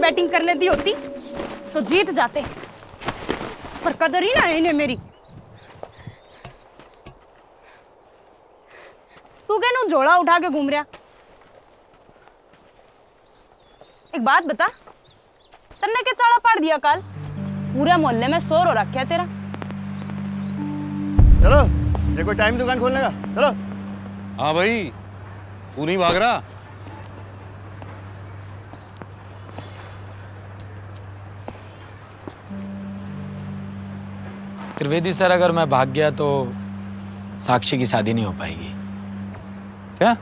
Batting करने दी होती तो जीत जाते, पर कदर ही ना है इन्हें मेरी। तू क्या नू झोला उठा के घूम रहा? एक बात बता, तन्ने के चाड़ा पाड़ दिया काल? पूरे मोहल्ले में शोर हो रखा है तेरा। चलो, ये कोई टाइम दुकान खोलने का? चलो। हाँ भाई, तू नहीं भाग रहा? त्रिवेदी सर, अगर मैं भाग गया तो साक्षी की शादी नहीं हो पाएगी। क्या?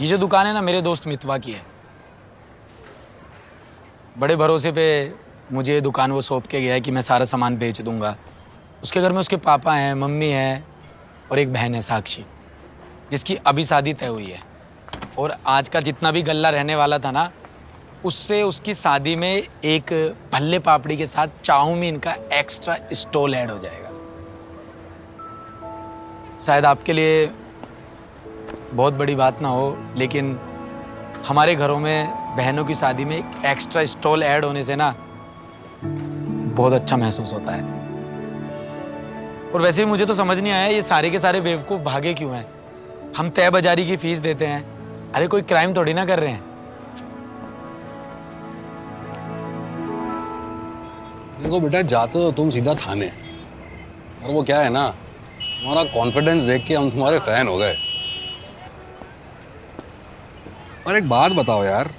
ये जो दुकान है ना, मेरे दोस्त मितवा की है। बड़े भरोसे पे मुझे ये दुकान वो सौंप के गया है कि मैं सारा सामान बेच दूंगा। उसके घर में उसके पापा हैं, मम्मी है और एक बहन है साक्षी, जिसकी अभी शादी तय हुई है। और आज का जितना भी गल्ला रहने वाला था ना, उससे उसकी शादी में एक भल्ले पापड़ी के साथ चाउमीन का एक्स्ट्रा स्टॉल ऐड हो जाएगा। शायद आपके लिए बहुत बड़ी बात ना हो, लेकिन हमारे घरों में बहनों की शादी में एक एक्स्ट्रा स्टॉल ऐड होने से ना बहुत अच्छा महसूस होता है। और वैसे भी मुझे तो समझ नहीं आया ये सारे के सारे बेवकूफ़ भागे क्यों हैं। हम तय बाजारी की फीस देते हैं, अरे कोई क्राइम थोड़ी ना कर रहे हैं। देखो बेटा, जाते हो तुम सीधा थाने, और वो क्या है ना, तुम्हारा कॉन्फिडेंस देख के हम तुम्हारे फैन हो गए। और एक बात बताओ यार,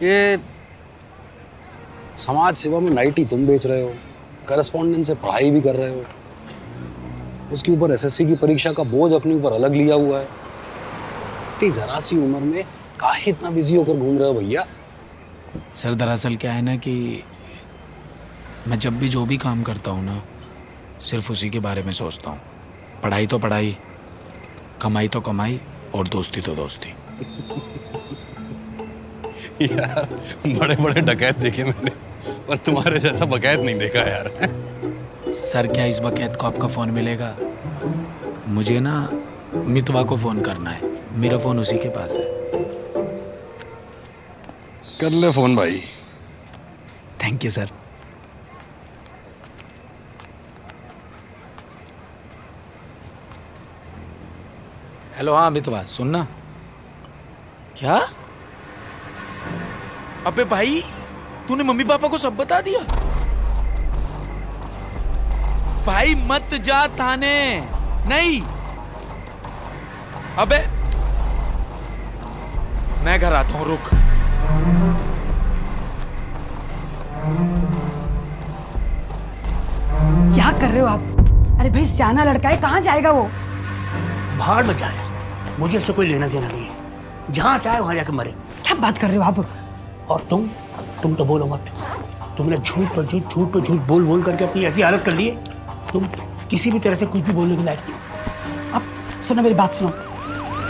ये समाज सेवा में नाइटी तुम बेच रहे हो, करस्पॉन्डेंस से पढ़ाई भी कर रहे हो, उसके ऊपर एसएससी की परीक्षा का बोझ अपने ऊपर अलग लिया हुआ है। इतनी जरा सी उम्र में काहे इतना बिजी होकर घूम रहे हो भैया? सर, दरअसल क्या है ना कि मैं जब भी जो भी काम करता हूँ ना, सिर्फ उसी के बारे में सोचता हूँ। पढ़ाई तो पढ़ाई, कमाई तो कमाई, और दोस्ती तो दोस्ती। यार, बड़े बड़े डकैत देखे मैंने, पर तुम्हारे जैसा बकैत नहीं देखा यार। सर, क्या इस बकैत को आपका फ़ोन मिलेगा? मुझे ना मितवा को फ़ोन करना है, मेरा फ़ोन उसी के पास है। कर ले फ़ोन भाई। Thank you sir. हेलो, हाँ मितवा, सुनना। क्या? अबे भाई, तूने मम्मी पापा को सब बता दिया? भाई मत जा थाने। नहीं, अबे मैं घर आता हूं, रुक। क्या कर रहे हो आप? अरे भाई, सियाना लड़का है, कहाँ जाएगा वो? भाड़ में जाए, मुझे इससे कोई लेना देना नहीं है। जहाँ चाहे वहाँ जाकर मरे। क्या बात कर रहे हो आप? और तुम तो बोलो मत। तुमने झूठ पर झूठ बोल बोल करके अपनी ऐसी हालत कर ली है, तुम किसी भी तरह से कुछ भी बोलने के लायक नहीं। अब सुनो, मेरी बात सुनो।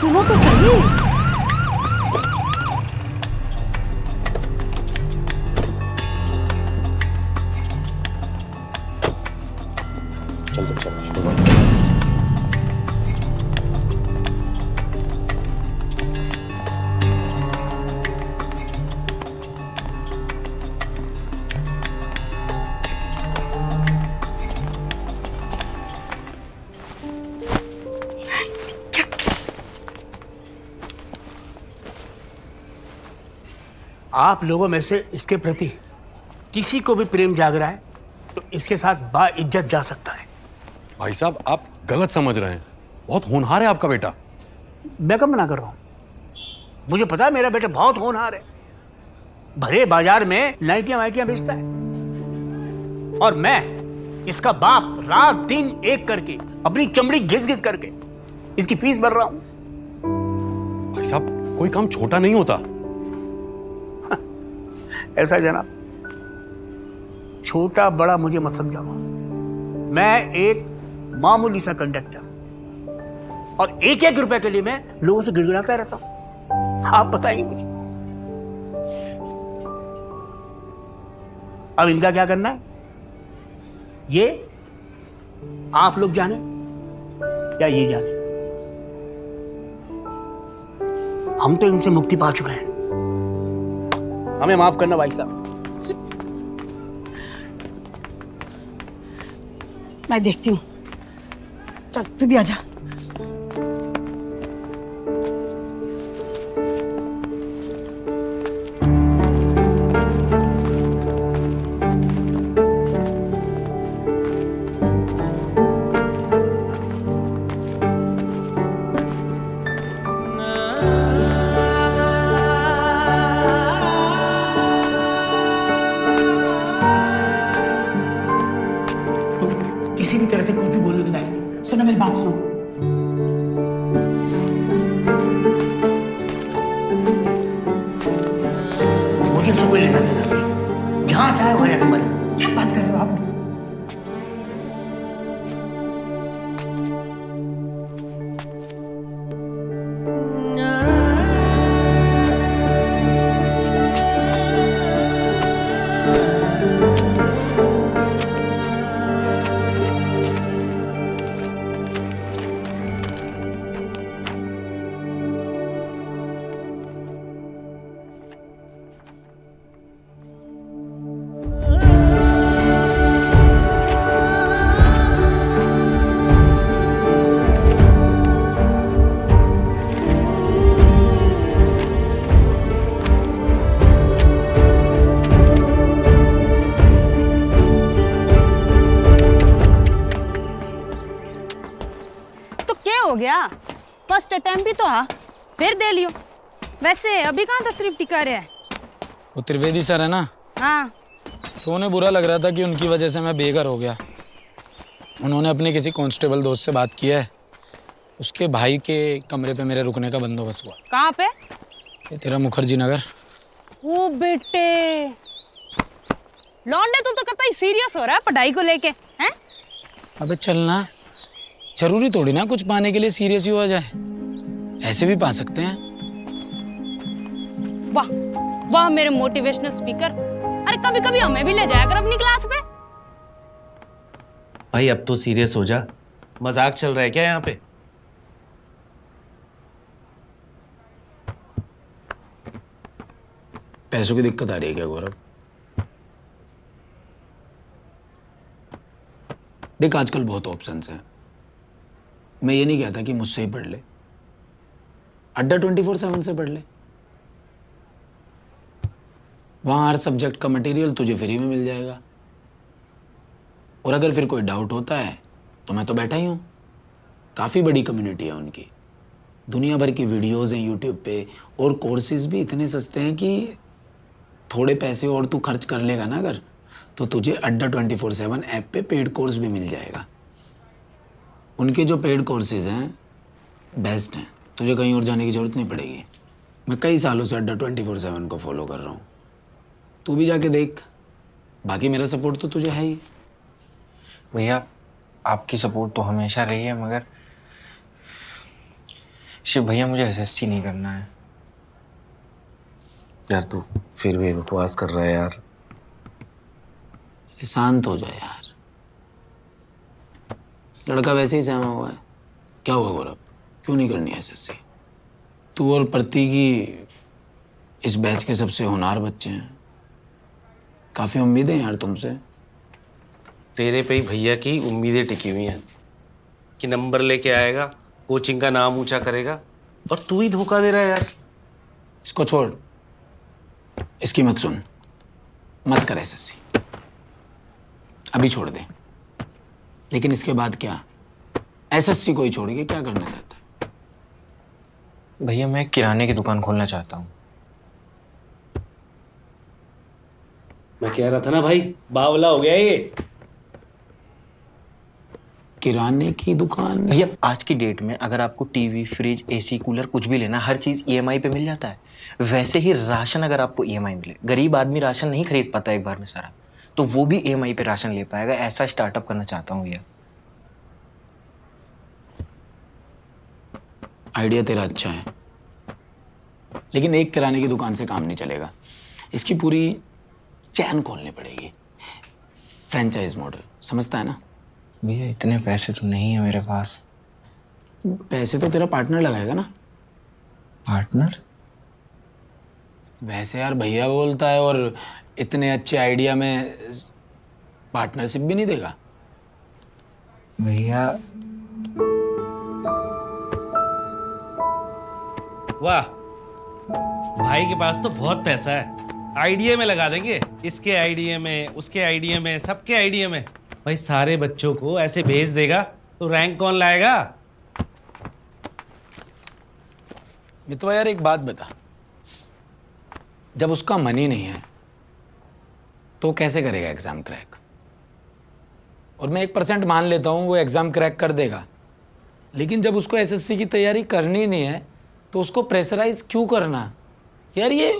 सुनो तो सही। आप लोगों में से इसके प्रति किसी को भी प्रेम जाग रहा है तो इसके साथ बाइज्जत जा सकता है। भाई साहब, आप गलत समझ रहे हैं। बहुत होनहार है आपका बेटा। मैं कब मना कर रहा हूँ? मुझे पता है मेरा बेटा बहुत होनहार है, भरे बाजार में नाइटियां वाइटियां बेचता है, और मैं इसका बाप रात दिन एक करके अपनी चमड़ी घिस घिस करके इसकी फीस भर रहा हूं। भाई साहब कोई काम छोटा नहीं होता। ऐसा जनाब, छोटा बड़ा मुझे मत समझाओ। मैं एक मामूली सा कंडक्टर, और एक एक रुपए के लिए मैं लोगों से गिड़गिड़ाता रहता हूं। आप बताइए मुझे, अब इनका क्या करना है, ये आप लोग जाने या ये जाने। हम तो इनसे मुक्ति पा चुके हैं, हमें माफ करना भाई साहब। मैं देखती हूँ, चल तू भी आजा। किसी भी तरह से कुछ भी बोलने की लायक नहीं। सुनो मेरी बात सुनो। मुझे इससे कोई लेना देना नहीं, जहां चाहे वहां जाकर मरे। क्या बात कर रहे हो आप? हो गया, फर्स्ट अटेम्प्ट भी तो आ, फिर दे लियो। वैसे अभी कहाँ तशरीफ टिका रहे हैं? वो त्रिवेदी सर है ना, हाँ। तो उन्हें बुरा लग रहा था कि उनकी वजह से मैं बेघर हो गया। उन्होंने अपने किसी कांस्टेबल दोस्त से बात की है, उसके भाई के कमरे पे मेरे रुकने का बंदोबस्त हुआ। कहाँ पे? ये तेरा मुखर्जी नगर। ओ बेटे, लौंडे तो कतई सीरियस हो रहा है पढ़ाई को लेके, हैं? अबे चलना, जरूरी थोड़ी ना कुछ पाने के लिए सीरियस ही हो जाए, ऐसे भी पा सकते हैं। वाह वाह मेरे मोटिवेशनल स्पीकर, अरे कभी कभी हमें भी ले जाया कर अपनी क्लास पे। भाई अब तो सीरियस हो जा, मजाक चल रहा है क्या यहाँ पे? पैसों की दिक्कत आ रही है क्या गौरव? देख आजकल बहुत ऑप्शंस हैं, मैं ये नहीं कहता कि मुझसे ही पढ़ ले, अड्डा 24/7 से पढ़ ले। वहाँ हर सब्जेक्ट का मटेरियल तुझे फ्री में मिल जाएगा, और अगर फिर कोई डाउट होता है तो मैं तो बैठा ही हूँ। काफ़ी बड़ी कम्युनिटी है उनकी, दुनिया भर की वीडियोज़ हैं यूट्यूब पे, और कोर्सेज भी इतने सस्ते हैं कि थोड़े पैसे और तू खर्च कर लेगा ना अगर, तो तुझे अड्डा 24/7 ऐप पे पेड कोर्स भी मिल जाएगा। उनके जो पेड कोर्सेज हैं बेस्ट हैं, तुझे कहीं और जाने की ज़रूरत नहीं पड़ेगी। मैं कई सालों से अड्डा 24/7 को फॉलो कर रहा हूँ, तू भी जाके देख। बाकी मेरा सपोर्ट तो तुझे है ही। भैया आपकी सपोर्ट तो हमेशा रही है, मगर शिव भैया मुझे एसएससी नहीं करना है। यार तू फिर भी बकवास कर रहा है यार। शांत हो जाए यार, लड़का वैसे ही सहमा हुआ है। क्या हुआ गौरव, क्यों नहीं करनी एसएससी? तू और प्रतीक इस बैच के सबसे होनहार बच्चे हैं, काफ़ी उम्मीदें हैं यार तुमसे। तेरे पे ही भैया की उम्मीदें टिकी हुई हैं कि नंबर लेके आएगा, कोचिंग का नाम ऊंचा करेगा, और तू ही धोखा दे रहा है यार। इसको छोड़, इसकी मत सुन, मत कर एसएससी, अभी छोड़ दे। लेकिन इसके बाद क्या? एसएससी को ही छोड़ के क्या करना चाहता है? भैया मैं किराने की दुकान खोलना चाहता हूँ। मैं कह रहा था ना भाई, बावला हो गया ये। किराने की दुकान? भैया आज की डेट में अगर आपको टीवी, फ्रिज, एसी, कूलर कुछ भी लेना, हर चीज़ ईएमआई पे मिल जाता है। वैसे ही राशन अगर आपको ईएमआई मिले, गरीब आदमी राशन नहीं खरीद पाता एक बार में सारा, तो वो भी ईएमआई पे राशन ले पाएगा। ऐसा स्टार्टअप करना चाहता हूँ भैया। आइडिया तेरा अच्छा है, लेकिन एक किराने की दुकान से काम नहीं चलेगा। इसकी पूरी चैन खोलनी पड़ेगी, फ्रेंचाइज मॉडल, समझता है ना? भैया इतने पैसे तो नहीं है मेरे पास। पैसे तो तेरा पार्टनर लगाएगा ना। पार्टनर? वैसे यार भैया बोलता है, और इतने अच्छे आइडिया में पार्टनरशिप भी नहीं देगा। भैया वाह, भाई के पास तो बहुत पैसा है, आइडिया में लगा देंगे। इसके आइडिया में, उसके आइडिया में, सबके आइडिया में। भाई सारे बच्चों को ऐसे भेज देगा तो रैंक कौन लाएगा? मितवा यार एक बात बता, जब उसका मन ही नहीं है तो कैसे करेगा एग्जाम क्रैक? और मैं 1% मान लेता हूँ वो एग्जाम क्रैक कर देगा, लेकिन जब उसको एसएससी की तैयारी करनी नहीं है तो उसको प्रेशराइज क्यों करना? यार ये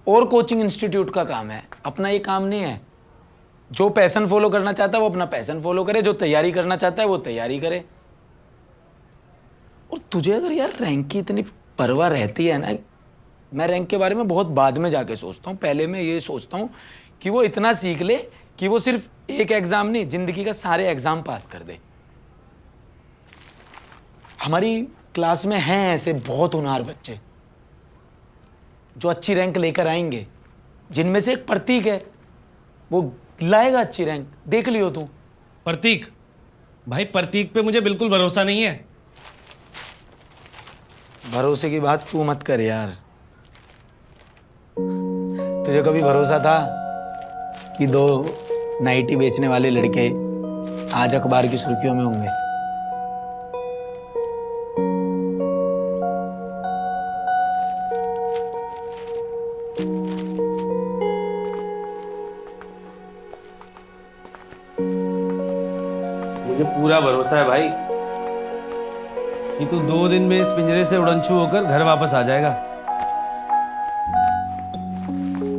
और कोचिंग इंस्टीट्यूट का काम है, अपना ये काम नहीं है। जो पैशन फॉलो करना चाहता है वो अपना पैशन फॉलो करे, जो तैयारी करना चाहता है वो तैयारी करे। और तुझे अगर यार रैंक की इतनी परवाह रहती है ना, मैं रैंक के बारे में बहुत बाद में जाके सोचता हूँ, पहले मैं ये सोचता हूँ कि वो इतना सीख ले कि वो सिर्फ एक एग्जाम नहीं, जिंदगी का सारे एग्जाम पास कर दे। हमारी क्लास में हैं ऐसे बहुत होनहार बच्चे जो अच्छी रैंक लेकर आएंगे, जिनमें से एक प्रतीक है, वो लाएगा अच्छी रैंक, देख लियो तू। प्रतीक? भाई प्रतीक पे मुझे बिल्कुल भरोसा नहीं है। भरोसे की बात तू मत कर यार। तुझे कभी भरोसा था कि 2 नाइटी बेचने वाले लड़के आज अखबार की सुर्खियों में होंगे? मुझे पूरा भरोसा है भाई कि तू 2 दिन में इस पिंजरे से उड़नछू होकर घर वापस आ जाएगा।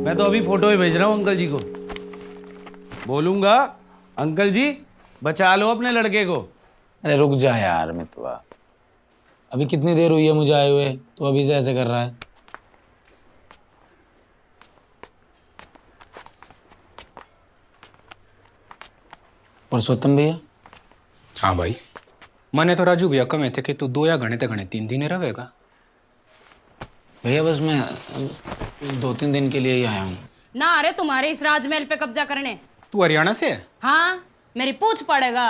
मैं तो अभी फोटो ही भेज रहा हूँ अंकल जी को, बोलूंगा अंकल जी बचा लो अपने लड़के को। अरे रुक जा यार मितवा, अभी कितनी देर हुई है मुझे आए हुए, तो अभी से ऐसे कर रहा है? पुरुषोत्तम भैया? हाँ भाई, मैंने तो राजू भैया कहे थे कि तू 2 या घने 3 दिन रहेगा। भैया बस मैं 2-3 दिन के लिए ही आया हूँ। ना अरे तुम्हारे इस राजमहल पे कब्जा करने। तू हरियाणा से है? हाँ, मेरी पूछ पड़ेगा।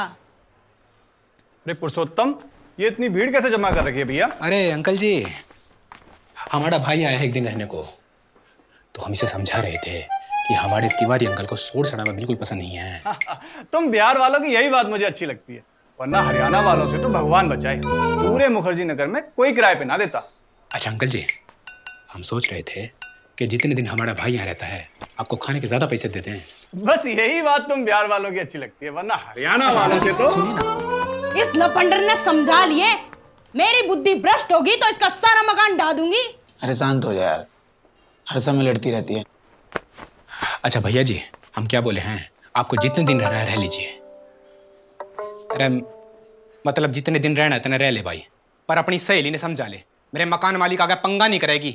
अरे पुरुषोत्तम, ये इतनी भीड़ कैसे जमा कर रखी है भैया? अरे अंकल जी, हमारा भाई आया है एक दिन रहने को, तो हम इसे समझा रहे थे कि हमारे तिवारी अंकल को शोर शराबा बिल्कुल पसंद नहीं है। तुम बिहार वालों की यही बात मुझे अच्छी लगती है, वरना हरियाणा वालों से तो भगवान बचाए, पूरे मुखर्जी नगर में कोई किराए पे ना देता। अच्छा अंकल जी, हम सोच रहे थे कि जितने दिन हमारा भाई यहाँ रहता है आपको खाने के ज्यादा पैसे देते हैं। बस यही बात तुम बिहार वालों की अच्छी लगती है, वरना हरियाणा वालों से तो। इस लपंडर ने समझा लिए, मेरी बुद्धि भ्रष्ट होगी तो इसका सारा मकान ढा दूंगी। अरे शांत हो जा यार, हर समय लड़ती रहती है। अच्छा भैया जी, हम क्या बोले हैं, आपको जितने दिन रहना है रह लीजिए। अरे मतलब जितने दिन रहना है इतने रह ले भाई, पर अपनी सहेली ने समझा ले, मेरे मकान मालिक आगे पंगा नहीं करेगी।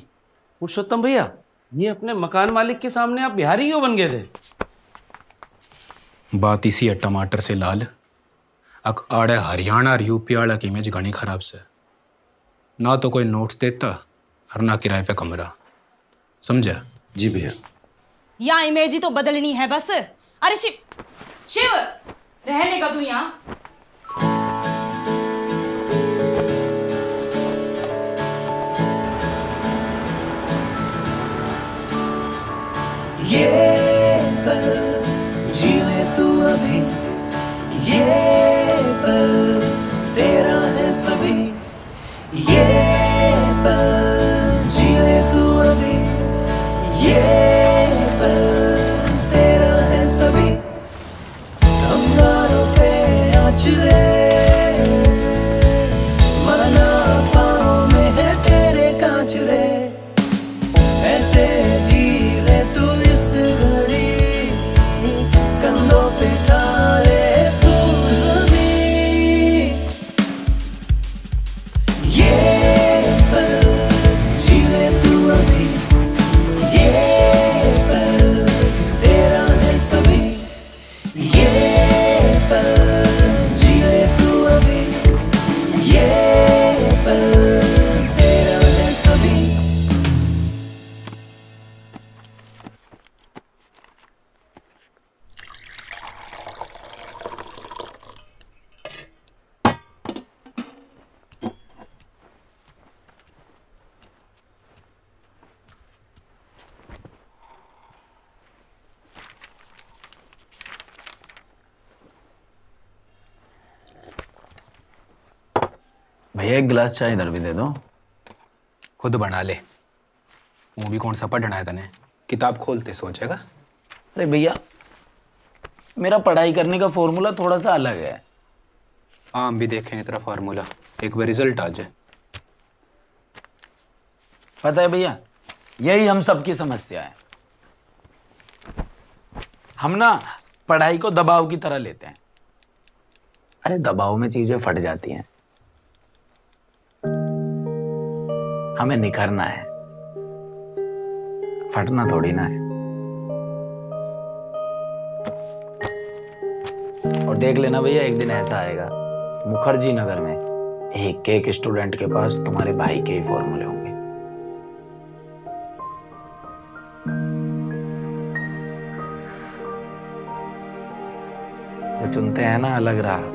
पुरुषोत्तम भैया, ये अपने मकान मालिक के सामने आप बिहारी क्यों बन गए थे? बात इसी है टमाटर से लाल, अक आड़े हरियाणा और यूपी वाला की इमेज घनी खराब से, ना तो कोई नोट्स देता और ना किराए पे कमरा, समझा? जी भैया। यहाँ इमेज ही तो बदलनी है बस। अरे शिव, शिव रह लेगा तू यहाँ? ये पल जी ले तू अभी, ये पल तेरा है सभी, ये पल ये पल तेरा है सभी अंगारों पे आँचले मना पाँव में है तेरे कांचरे ऐसे जी ले तू इस घड़ी कंधों पे ढाले तू ज़मीन ये पल जी ले तू अभी ये पल तेरा है सभी ये पल जी ले तू अभी ये पल तेरा है सभी भैया एक गिलास चाय इधर भी दे दो। खुद बना ले। वो भी कौन सा पढ़ना है तने? किताब खोलते सोचेगा। अरे भैया, मेरा पढ़ाई करने का फॉर्मूला थोड़ा सा अलग है। हम भी देखें तेरा फार्मूला, एक बार रिजल्ट आ जाए। पता है भैया, यही हम सबकी समस्या है। हम ना पढ़ाई को दबाव की तरह लेते हैं। अरे दबाव में चीजें फट जाती हैं। हमें निखरना है, फटना थोड़ी ना है। और देख लेना भैया, एक दिन ऐसा आएगा मुखर्जी नगर में एक एक स्टूडेंट के पास तुम्हारे भाई के ही फॉर्मूले होंगे। जो चुनते हैं ना अलग राह,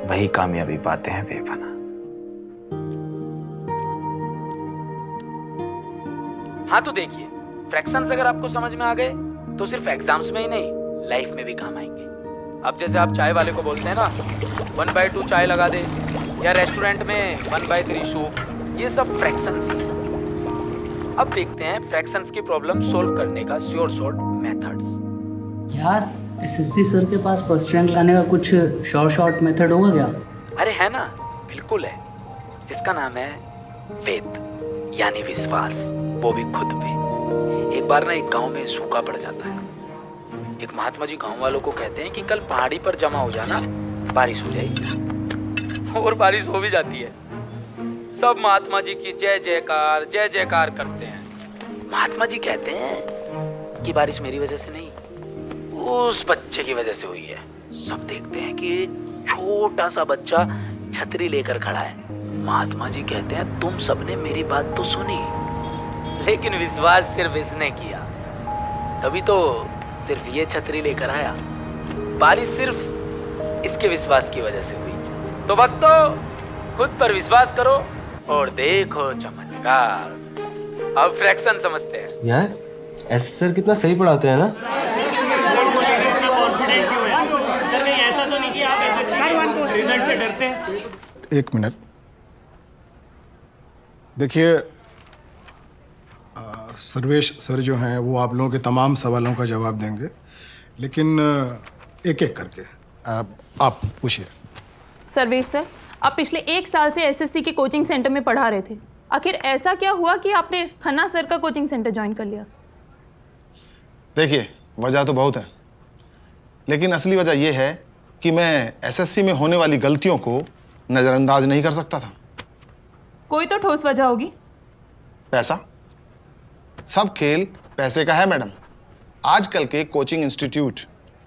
वही कामयाबी पाते हैं बेपनाह। हाँ तो देखिए, फ्रैक्शंस अगर आपको समझ में आ गए तो सिर्फ एग्जाम्स में ही नहीं, लाइफ में भी काम आएंगे। अब जैसे आप चाय वाले को बोलते हैं ना 1/2 चाय लगा दे, या रेस्टोरेंट में 1/3 सूप, ये सब फ्रैक्शंस ही हैं। अब देखते हैं फ्रैक्शंस की प्रॉब्लम सोल्व करने का श्योर शॉर्ट मेथड्स। यार एसएससी सर के पास फर्स्ट रैंक लाने का कुछ शॉर्ट मेथड होगा क्या? अरे है ना, बिल्कुल है, जिसका नाम है फेथ, यानी विश्वास, वो भी खुद पे। एक बार ना एक गांव में सूखा पड़ जाता है। एक महात्मा जी गांव वालों को कहते हैं कि कल पहाड़ी पर जमा हो जाना, बारिश हो जाएगी। और बारिश हो भी जाती है। सब महात्मा जी की जय जयकार करते हैं। महात्मा जी कहते हैं कि बारिश मेरी वजह से नहीं, उस बच्चे की वजह से हुई है। सब देखते हैं कि छोटा सा बच्चा छतरी लेकर खड़ा है। महात्मा जी कहते हैं तुम सबने मेरी बात तो सुनी, लेकिन विश्वास सिर्फ इसने किया, तभी तो सिर्फ ये छतरी लेकर आया। बारिश सिर्फ इसके विश्वास की वजह से हुई। तो भक्तों, खुद पर विश्वास करो और देखो चमत्कार। अब फ्रैक्शन समझते हैं। यार एस सर कितना सही पढ़ाते हैं ना। सर कहीं ऐसा तो नहीं कि आप ऐसे रिजल्ट से डरते हैं? एक मिनट देखिए, सर्वेश सर जो हैं वो आप लोगों के तमाम सवालों का जवाब देंगे, लेकिन एक एक करके आप पूछिए। सर्वेश सर, आप पिछले 1 साल से एसएससी के कोचिंग सेंटर में पढ़ा रहे थे। आखिर ऐसा क्या हुआ कि आपने खन्ना सर का कोचिंग सेंटर ज्वाइन कर लिया? देखिए, वजह तो बहुत है, लेकिन असली वजह यह है कि मैं एसएससी में होने वाली गलतियों को नज़रअंदाज नहीं कर सकता था। कोई तो ठोस वजह होगी। पैसा। सब खेल पैसे का है मैडम। आजकल के कोचिंग इंस्टीट्यूट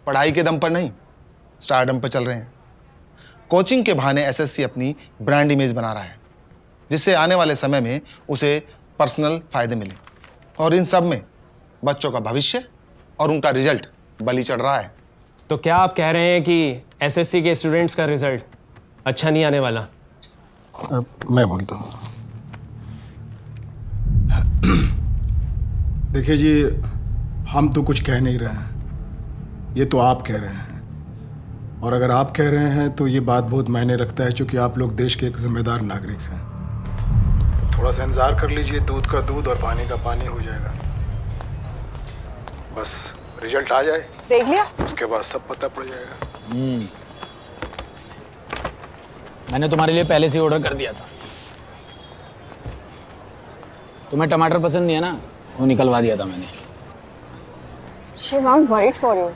पढ़ाई के दम पर नहीं, स्टारडम पर चल रहे हैं। कोचिंग के बहाने एसएससी अपनी ब्रांड इमेज बना रहा है, जिससे आने वाले समय में उसे पर्सनल फायदे मिले। और इन सब में बच्चों का भविष्य और उनका रिजल्ट बलि चढ़ रहा है। तो क्या आप कह रहे हैं कि एसएससी के स्टूडेंट्स का रिजल्ट अच्छा नहीं आने वाला? मैं बोलता हूँ। देखिए जी, हम तो कुछ कह नहीं रहे हैं, ये तो आप कह रहे हैं। और अगर आप कह रहे हैं तो ये बात बहुत मायने रखता है, क्योंकि आप लोग देश के एक जिम्मेदार नागरिक हैं। थोड़ा सा इंतजार कर लीजिए, दूध का दूध और पानी का पानी हो जाएगा। बस रिजल्ट आ जाए, देख लिया? उसके बाद सब पता पड़ जाएगा। मैंने तुम्हारे लिए पहले से ऑर्डर कर दिया था। तुम्हें टमाटर पसंद नहीं है ना, वो निकलवा दिया था मैंने। Shiv, I am worried for you.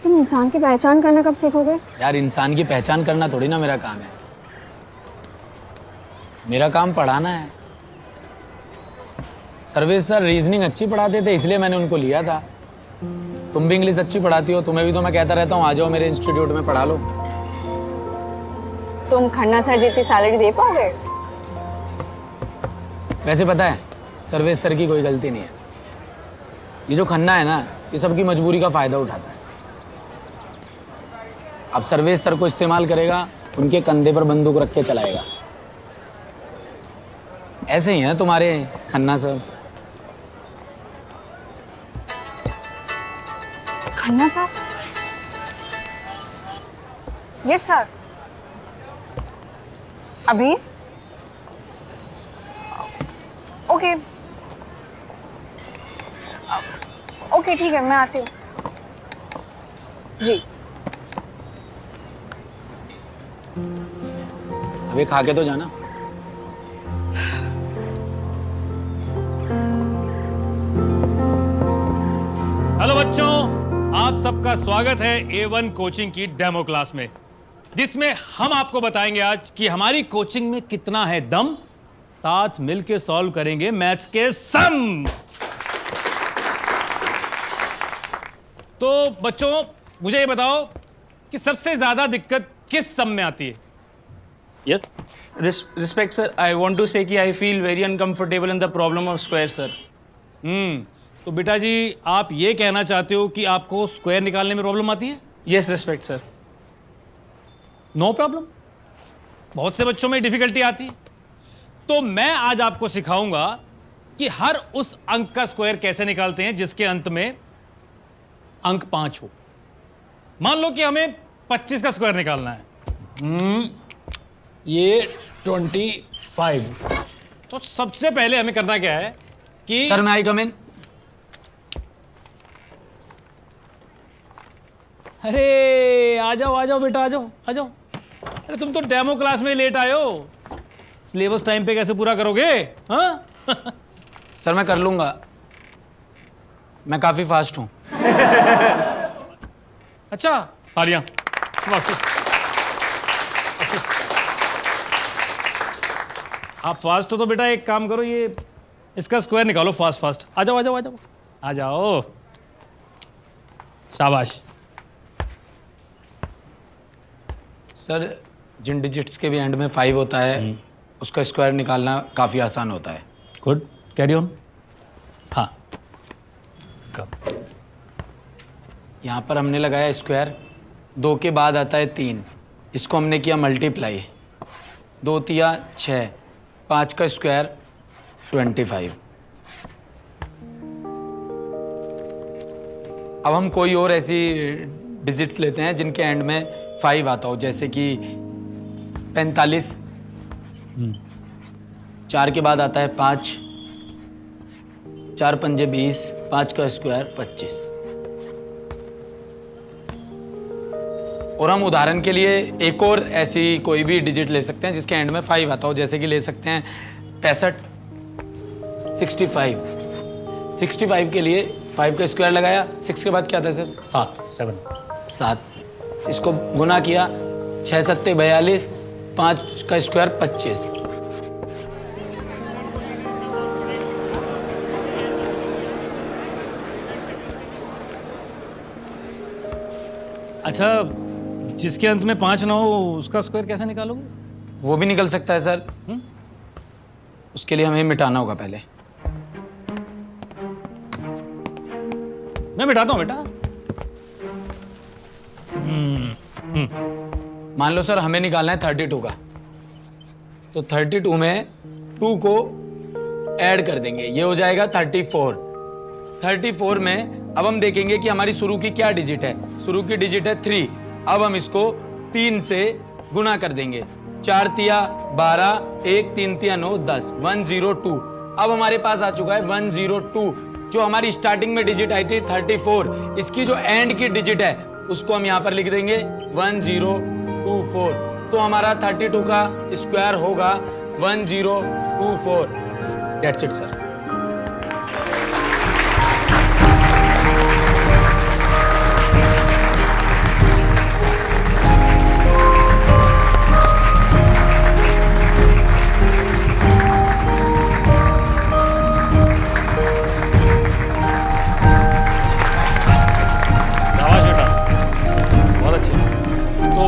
तुम इंसान की पहचान करना कब सीखोगे? यार इंसान की पहचान करना थोड़ी ना मेरा काम है, मेरा काम पढ़ाना है। सर्वेश सर रीजनिंग अच्छी पढ़ाते थे इसलिए मैंने उनको लिया था। तुम भी इंग्लिश अच्छी पढ़ाती हो, तुम्हें भी तो मैं कहता रहता हूँ आ जाओ मेरे इंस्टीट्यूट में पढ़ा लो। तुम खन्ना सर जितनी सैलरी दे पाओगे? वैसे पता है सर्वेश सर की कोई गलती नहीं है, ये जो खन्ना है ना ये सबकी मजबूरी का फायदा उठाता है। अब सर्वेश सर को इस्तेमाल करेगा, उनके कंधे पर बंदूक रख के चलाएगा। ऐसे ही हैं तुम्हारे Khanna sir. Khanna sir? Yes sir. अभी? ओके ओके ठीक है, मैं आती हूँ जी। अभी खा के तो जाना। हेलो बच्चों, आप सबका स्वागत है A1 कोचिंग की डेमो क्लास में, जिसमें हम आपको बताएंगे आज कि हमारी कोचिंग में कितना है दम। साथ मिलके सॉल्व करेंगे मैथ्स के सम। तो बच्चों मुझे ये बताओ कि सबसे ज्यादा दिक्कत किस सम में आती है? Yes. Respect, sir. I want to say कि I feel very uncomfortable in the problem of square, sir. तो बेटा जी आप ये कहना चाहते हो कि आपको स्क्वायर निकालने में प्रॉब्लम आती है? Yes, respect, sir. No problem, बहुत से बच्चों में डिफिकल्टी आती है। तो मैं आज आपको सिखाऊंगा कि हर उस अंक का स्क्वायर कैसे निकालते हैं जिसके अंत में अंक 5 हो। मान लो कि हमें 25 का स्क्वायर निकालना है। ये 25। तो सबसे पहले हमें करना क्या है कि सर मैं आई कम इन? अरे आ जाओ बेटा, आ जाओ। अरे तुम तो डेमो क्लास में लेट आए हो, सिलेबस टाइम पे कैसे पूरा करोगे? हाँ सर मैं कर लूंगा, मैं काफी फास्ट हूं। अच्छा, तालियां। आप फास्ट हो तो बेटा एक काम करो, ये इसका स्क्वायर निकालो फास्ट। आ जाओ। शाबाश। सर जिन डिजिट्स के भी एंड में 5 होता है उसका स्क्वायर निकालना काफ़ी आसान होता है। Good, carry on. हाँ, यहाँ पर हमने लगाया स्क्वायर, 2 के बाद आता है 3, इसको हमने किया मल्टीप्लाई, 2 तिया 6, 5 का स्क्वायर 25। अब हम कोई और ऐसी डिजिट्स लेते हैं जिनके एंड में 5 आता हो, जैसे कि 45, 4 के बाद आता है 5, 4 पंजे 20, 5 का स्क्वायर 25। और हम उदाहरण के लिए एक और ऐसी कोई भी डिजिट ले सकते हैं जिसके एंड में 5 आता हो, जैसे कि ले सकते हैं 65, 65। 65 के लिए 5 का स्क्वायर लगाया, 6 के बाद क्या था सर? 7। इसको गुना किया, 6 सत्ते 42, 5 का स्क्वायर 25। अच्छा, जिसके अंत में 5 ना हो उसका स्क्वायर कैसे निकालोगे? वो भी निकल सकता है सर। उसके लिए हमें मिटाना होगा पहले। मैं मिटाता हूँ बेटा। मान लो सर हमें निकालना है 32 का, तो 32 में 2 को ऐड कर देंगे, ये हो जाएगा 34। 34 में अब हम देखेंगे कि हमारी शुरू की क्या डिजिट है। शुरू की डिजिट है 3। अब हम इसको 3 से गुना कर देंगे। 4 तिया 12, 1 3 तिया 9 10, 102। अब हमारे पास आ चुका है 102। जो हमारी स्टार्टिंग में डिजिट आई थी 34, इसकी जो एंड की डिजिट है उसको हम यहाँ पर लिख देंगे 1024। तो हमारा 32 का स्क्वायर होगा 1024। That's it sir.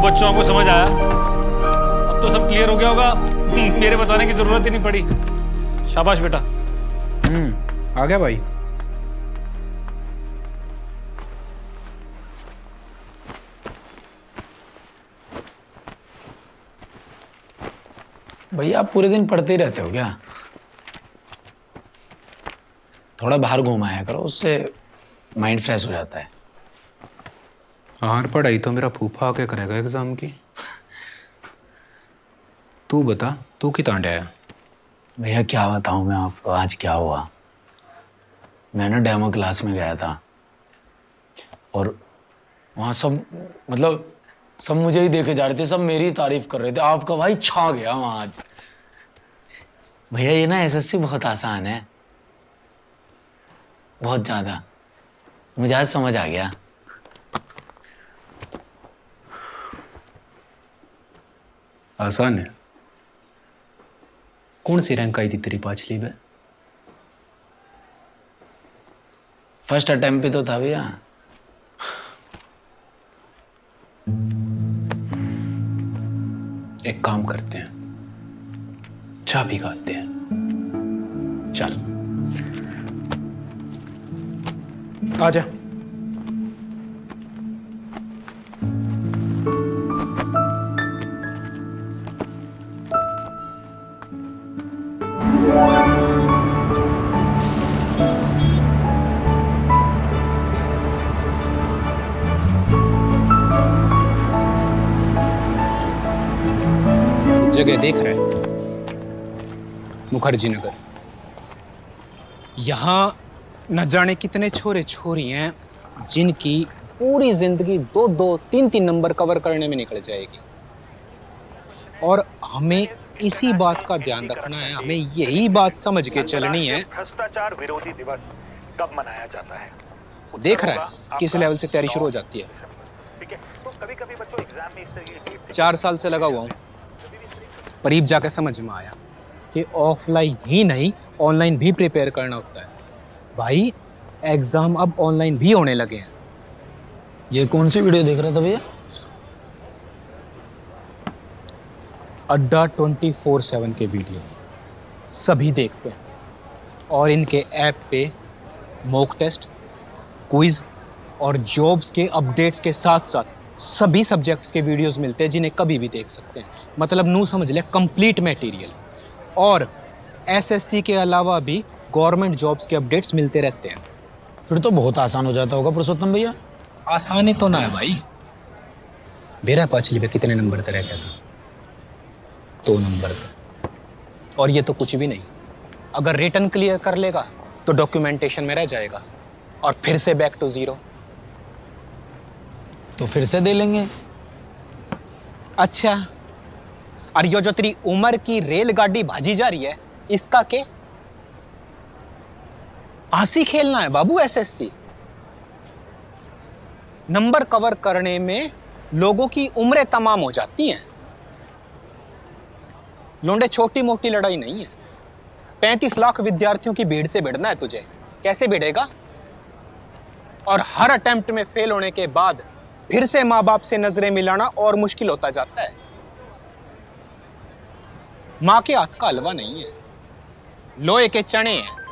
बच्चों को समझ आया? अब तो सब क्लियर हो गया होगा, मेरे बताने की जरूरत ही नहीं पड़ी। शाबाश बेटा। आ गया भाई। भैया आप पूरे दिन पढ़ते ही रहते हो क्या? थोड़ा बाहर घुमाया करो, उससे माइंड फ्रेश हो जाता है। और पढ़ाई तो मेरा फूफा आके करेगा एग्जाम की। तू बता, तू कितना आया? भैया क्या बताऊं मैं आपको, आज क्या हुआ। मैं ना डेमो क्लास में गया था और वहाँ सब मुझे ही देखे जा रहे थे, सब मेरी तारीफ कर रहे थे। आपका भाई छा गया वहाँ आज। भैया ये ना एसएससी बहुत आसान है, बहुत ज़्यादा। मुझे आज समझ आ गया। आसान है? कौन सी रैंक आई थी तेरी पांचवी में? फर्स्ट अटेम्प्ट पे तो था भैया। एक काम करते हैं, चाय भी खाते हैं। चल आजा। जगह देख रहे हैं, मुखर्जी नगर। यहाँ न जाने कितने छोरे छोरी हैं जिनकी पूरी जिंदगी 2-2, 3-3 नंबर कवर करने में निकल जाएगी। और हमें इसी बात का ध्यान रखना है, हमें यही बात समझ के चलनी है। भ्रष्टाचार विरोधी दिवस कब मनाया जाता है? देख रहा है किस लेवल से तैयारी शुरू हो जाती है। ठीक है, तो कभी-कभी बच्चों एग्जाम में इस तरह की 4 साल से लगा हुआ हूँ, करीब जाकर समझ में आया कि ऑफलाइन ही नहीं ऑनलाइन भी प्रिपेयर करना होता है। भाई एग्जाम अब ऑनलाइन भी होने लगे हैं। ये कौन सी वीडियो देख रहा था भैया? अड्डा 24/7 के वीडियो सभी देखते हैं और इनके ऐप पे मॉक टेस्ट, क्विज और जॉब्स के अपडेट्स के साथ साथ सभी सब्जेक्ट्स के वीडियोस मिलते हैं जिन्हें कभी भी देख सकते हैं। मतलब नू समझ ले कंप्लीट मटेरियल। और एसएससी के अलावा भी गवर्नमेंट जॉब्स के अपडेट्स मिलते रहते हैं। फिर तो बहुत आसान हो जाता होगा पुरुषोत्तम भैया। आसानी तो ना है भाई। मेरा पांचवी में कितने नंबर तक रह गया था? 2 नंबर तक। और ये तो कुछ भी नहीं। अगर रिटर्न क्लियर कर लेगा तो डॉक्यूमेंटेशन में रह जाएगा और फिर से बैक टू 0। तो फिर से दे लेंगे। अच्छा, और ये जो तेरी उम्र की रेलगाड़ी भाजी जा रही है, इसका के? आसी खेलना है बाबू एसएससी। नंबर कवर करने में लोगों की उम्रें तमाम हो जाती हैं। लोंडे छोटी मोटी लड़ाई नहीं है। 35 लाख विद्यार्थियों की भीड़ से भिड़ना है तुझे। कैसे भिड़ेगा? और हर अटेम्प्ट में फेल होने के बाद फिर से माँ बाप से नजरें मिलाना और मुश्किल होता जाता है। माँ के हाथ का हलवा नहीं है, लोहे के चने हैं।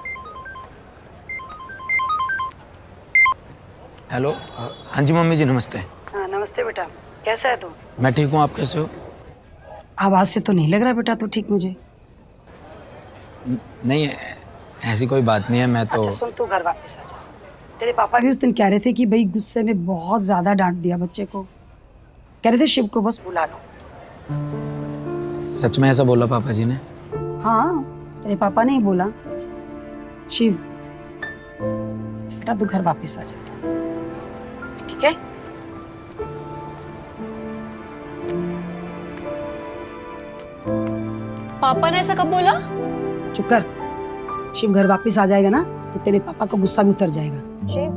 हेलो, हाँ जी मम्मी जी नमस्ते। हाँ नमस्ते बेटा, कैसा है तू? मैं ठीक हूँ, आप कैसे हो? आवाज से तो नहीं लग रहा बेटा तू ठीक मुझे। नहीं ऐसी कोई बात नहीं है, मैं तो अच्छा सुन, तू घर वापस आ जा। तेरे पापा भी उस दिन कह रहे थे कि भाई गुस्से में बहुत ज्यादा डांट दिया बच्चे को। कह रहे थे शिव को बस बुला लो। सच में ऐसा बोला पापा जी ने? हाँ, तेरे पापा ने ही बोला। शिव, बेटा तू घर वापस आ जा, ठीक है? पापा ने ऐसा कब बोला? चुप कर। शिव घर वापस आ जाएगा ना तो तेरे पापा का गुस्सा भी उतर जाएगा। शिव,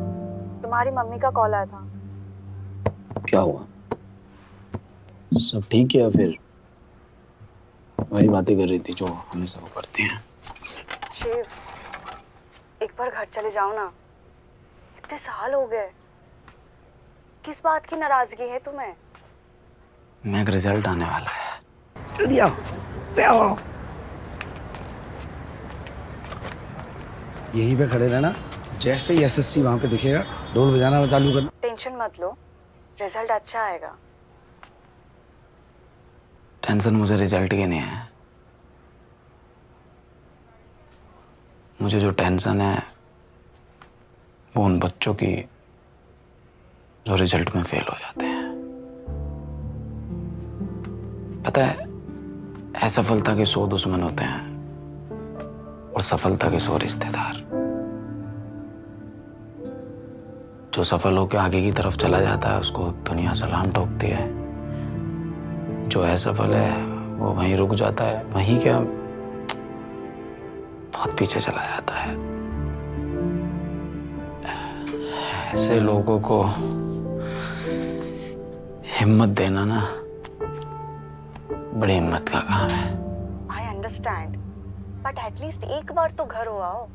तुम्हारी मम्मी का कॉल आया था। क्या हुआ? सब ठीक है या फिर वही बातें कर रही थी जो हमेशा वो करते हैं? शिव, एक बार घर चले जाओ ना, इतने साल हो गए। किस बात की नाराजगी है तुम्हें? मैं एक रिजल्ट आने वाला है। जल्दी आओ, ले आओ। यहीं पे खड़े रहना, जैसे ही एसएससी वहां पे दिखेगा ढोल बजाना चालू करना। टेंशन मत लो, रिजल्ट अच्छा आएगा। टेंशन मुझे रिजल्ट की नहीं है, मुझे जो टेंशन है वो उन बच्चों की जो रिजल्ट में फेल हो जाते हैं। पता है, असफलता के 100 दुश्मन होते हैं और सफलता के 100 रिश्तेदार। जो सफल होकर आगे की तरफ चला जाता है उसको दुनिया सलाम ठोकती है, जो असफल है वो वहीं रुक जाता है, वहीं क्या बहुत पीछे चला जाता है। ऐसे लोगों को हिम्मत देना ना बड़ी हिम्मत का काम है। आई अंडरस्टैंड, बट एटलीस्ट एक बार तो घर हो आओ।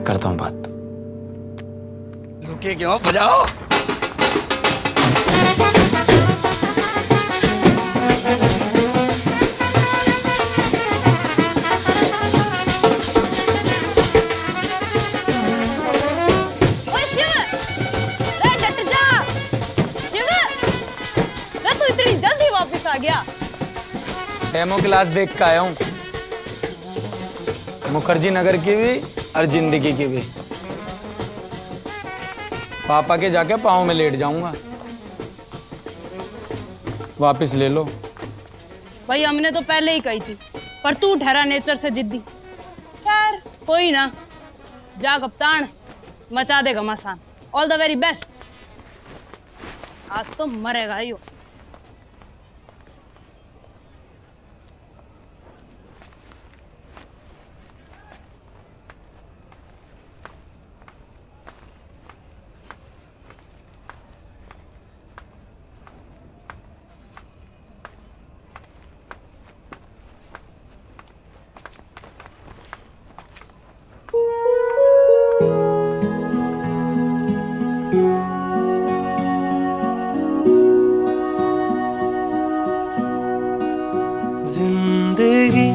करता हूँ बात। रुकिए क्यों, बजाओ। आ गया। डेमो क्लास देख के आया हूँ, मुखर्जी नगर की भी और जिंदगी की भी। पापा के जाके पाँव में लेट जाऊंगा। वापस ले लो। भाई हमने तो पहले ही कही थी, पर तू ठहरा नेचर से जिद्दी। खैर कोई ना, जा कप्तान, मचा देगा मसान। All the very best. आज तो मरेगा ही हो। जिंदगी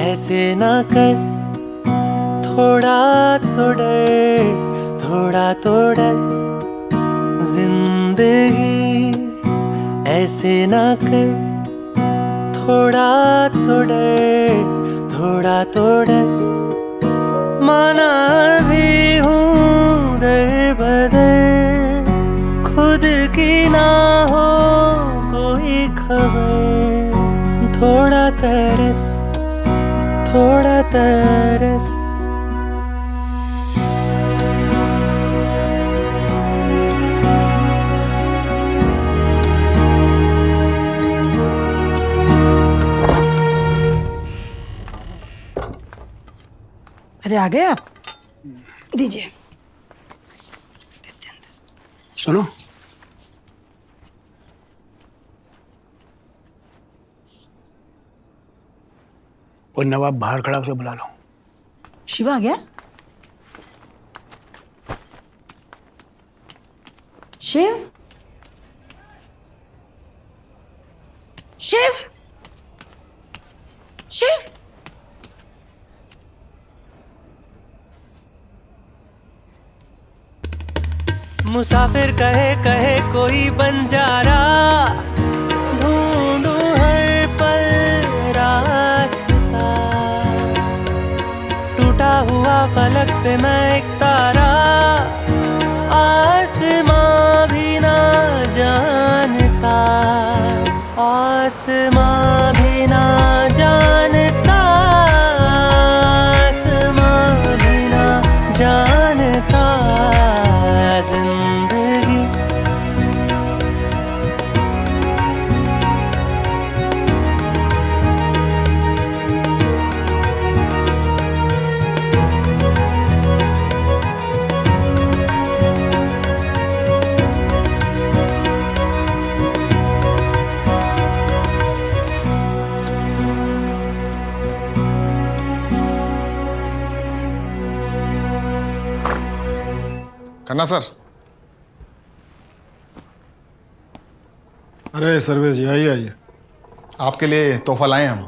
ऐसे ना कर, थोड़ा तो डर, थोड़ा तो डर। जिंदगी ऐसे ना कर, थोड़ा तो डर, थोड़ा तो डर। माना भी हूँ दर बदर, खुद की ना हो कोई खबर। थोड़ा तरस, थोड़ा तरस। अरे आ गए आप, दीजिए। सुनो, वो नवाब बाहर खड़ा, उसे बुला लो। शिवा आ गया? शिव, शिव, शिव। मुसाफिर कहे कहे कोई बंजारा, ढूंढूं हर पल रास्ता। टूटा हुआ फलक से मैं एक तारा, आसमां भी ना जानता, आसमां भी ना जानता, आसमां भी ना जानता जिंदगी। खन्ना सर। अरे सर्वेश जी, आइए आइए। आपके लिए तोहफा लाए हम।